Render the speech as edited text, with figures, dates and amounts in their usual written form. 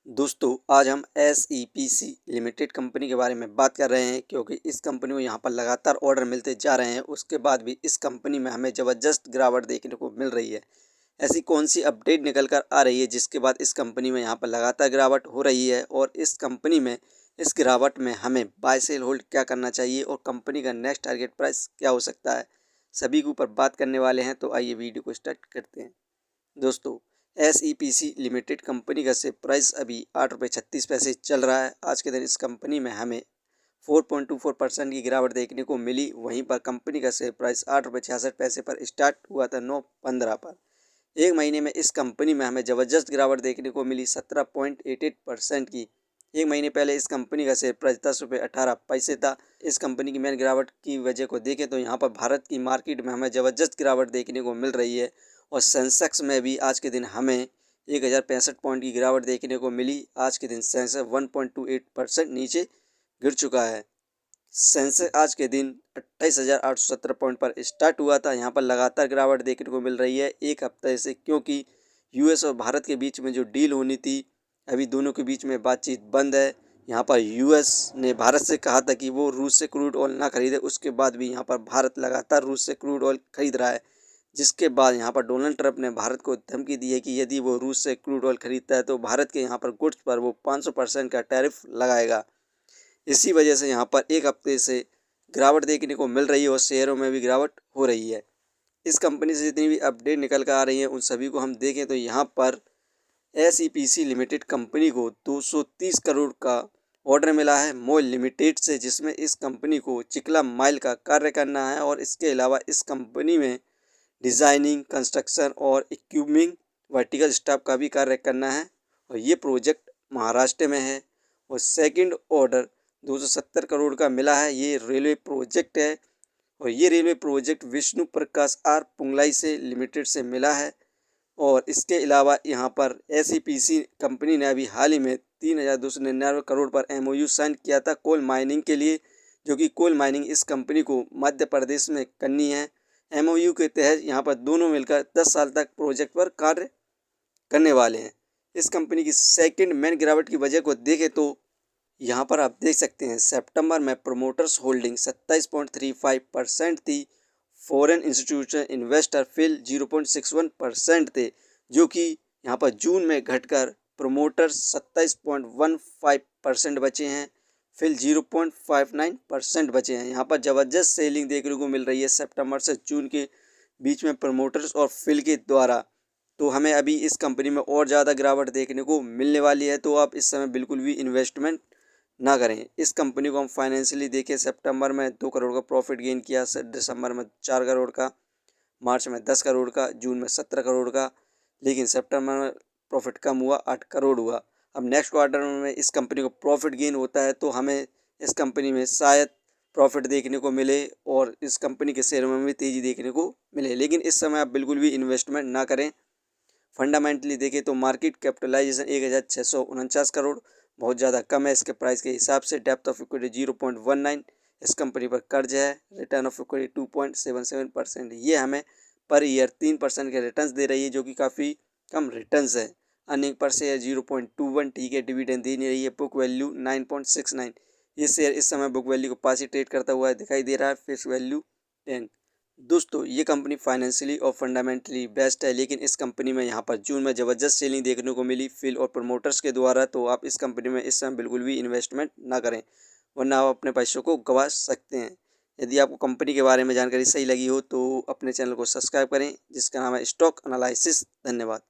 दोस्तों आज हम SEPC लिमिटेड कंपनी के बारे में बात कर रहे हैं क्योंकि इस कंपनी को यहाँ पर लगातार ऑर्डर मिलते जा रहे हैं। उसके बाद भी इस कंपनी में हमें ज़बरदस्त गिरावट देखने को मिल रही है। ऐसी कौन सी अपडेट निकल कर आ रही है जिसके बाद इस कंपनी में यहाँ पर लगातार गिरावट हो रही है, और इस कंपनी में इस गिरावट में हमें बाय सेल होल्ड क्या करना चाहिए और कंपनी का नेक्स्ट टारगेट प्राइस क्या हो सकता है, सभी के ऊपर बात करने वाले हैं। तो आइए वीडियो को स्टार्ट करते हैं। दोस्तों SEPC लिमिटेड कंपनी का शेयर प्राइस अभी 8 रुपये 36 पैसे चल रहा है। आज के दिन इस कंपनी में हमें 4.24% की गिरावट देखने को मिली। वहीं पर कंपनी का शेयर प्राइस 8 रुपये 66 पैसे पर स्टार्ट हुआ था 9/15 पर। एक महीने में इस कंपनी में हमें ज़बरदस्त गिरावट देखने को मिली 17.88% की। एक महीने पहले इस कंपनी का शेयर प्राइस 10 रुपये 18 पैसे था। इस कंपनी की मेन गिरावट की वजह को देखें तो यहाँ पर भारत की मार्केट में हमें ज़बरदस्त गिरावट देखने को मिल रही है, और सेंसेक्स में भी आज के दिन हमें 1065 पॉइंट की गिरावट देखने को मिली। आज के दिन सेंसेक्स 1.28% नीचे गिर चुका है। सेंसेक्स आज के दिन 28,817 पॉइंट पर स्टार्ट हुआ था। यहाँ पर लगातार गिरावट देखने को मिल रही है एक हफ्ते से, क्योंकि US और भारत के बीच में जो डील होनी थी, अभी दोनों के बीच में बातचीत बंद है। यहाँ पर US ने भारत से कहा था कि वो रूस से क्रूड ऑयल ना खरीदे, उसके बाद भी यहाँ पर भारत लगातार रूस से क्रूड ऑयल खरीद रहा है, जिसके बाद यहाँ पर डोनाल्ड ट्रंप ने भारत को धमकी दी है कि यदि वो रूस से क्रूड ऑयल खरीदता है तो भारत के यहाँ पर गुड्स पर वो 500% का टैरिफ लगाएगा। इसी वजह से यहाँ पर एक हफ्ते से गिरावट देखने को मिल रही है और शेयरों में भी गिरावट हो रही है। इस कंपनी से जितनी भी अपडेट निकल कर आ रही है उन सभी को हम देखें तो यहाँ पर SEPC लिमिटेड कंपनी को 230 करोड़ का ऑर्डर मिला है मोल लिमिटेड से, जिसमें इस कंपनी को चिकला माइल का कार्य करना है, और इसके अलावा इस कंपनी में डिज़ाइनिंग, कंस्ट्रक्शन और इक्विपमेंट वर्टिकल स्टाफ का भी कार्य करना है, और ये प्रोजेक्ट महाराष्ट्र में है। और सेकंड ऑर्डर 270 करोड़ का मिला है। ये रेलवे प्रोजेक्ट है, और ये railway project Vishnu Prakash R Punglia से लिमिटेड से मिला है। और इसके अलावा यहाँ पर SEPC कंपनी ने अभी हाल ही में 3,299 करोड़ पर MOU साइन किया था कोल माइनिंग के लिए, जो कि कोल माइनिंग इस कंपनी को मध्य प्रदेश में करनी है। MOU के तहत यहाँ पर दोनों मिलकर 10 साल तक प्रोजेक्ट पर कार्य करने वाले हैं। इस कंपनी की सेकंड मेन गिरावट की वजह को देखें तो यहाँ पर आप देख सकते हैं सितंबर में प्रमोटर्स होल्डिंग 27.35% थी। फॉरेन इंस्टीट्यूशनल इन्वेस्टर फिल 0.61% थे, जो कि यहाँ पर जून में घटकर प्रमोटर्स 27.15% बचे हैं, फिल 0.59% बचे हैं। यहाँ पर ज़बरदस्त सेलिंग देखने को मिल रही है सितंबर से जून के बीच में प्रमोटर्स और फिल के द्वारा। तो हमें अभी इस कंपनी में और ज़्यादा गिरावट देखने को मिलने वाली है, तो आप इस समय बिल्कुल भी इन्वेस्टमेंट ना करें। इस कंपनी को हम फाइनेंशियली देखें, सितंबर में 2 करोड़ का प्रॉफिट गेन किया, दिसंबर में 4 करोड़ का, मार्च में 10 करोड़ का, जून में 17 करोड़ का, लेकिन सितंबर में प्रॉफिट कम हुआ, 8 करोड़ हुआ। अब नेक्स्ट क्वार्टर में इस कंपनी को प्रॉफिट गेन होता है तो हमें इस कंपनी में शायद प्रॉफिट देखने को मिले और इस कंपनी के शेयर में भी तेज़ी देखने को मिले, लेकिन इस समय आप बिल्कुल भी इन्वेस्टमेंट ना करें। फंडामेंटली देखें तो मार्केट कैपिटलाइजेशन 1,649 करोड़ बहुत ज़्यादा कम है इसके प्राइस के हिसाब से। डेप्थ ऑफ इक्विटी 0.19, इस कंपनी पर कर्ज है। Return of equity 2.77%। ये हमें पर ईयर 3% के रिटर्न्स दे रही है, जो कि काफ़ी कम रिटर्न्स है। अर्निंग पर शेयर 0.21, ठीक है। डिविडेंड दे नहीं रही है। Book value 9.69। ये शेयर इस समय बुक वैल्यू को पास ही ट्रेड करता हुआ दिखाई दे रहा है। Face value 10। दोस्तों ये कंपनी फाइनेंशियली और फंडामेंटली बेस्ट है, लेकिन इस कंपनी में यहाँ पर जून में ज़बरदस्त सेलिंग देखने को मिली फिल और प्रमोटर्स के द्वारा। तो आप इस कंपनी में इस समय बिल्कुल भी इन्वेस्टमेंट ना करें, वरना आप अपने पैसों को गंवा सकते हैं। यदि आपको कंपनी के बारे में जानकारी सही लगी हो तो अपने चैनल को सब्सक्राइब करें, जिसका नाम है स्टॉक एनालिसिस। धन्यवाद।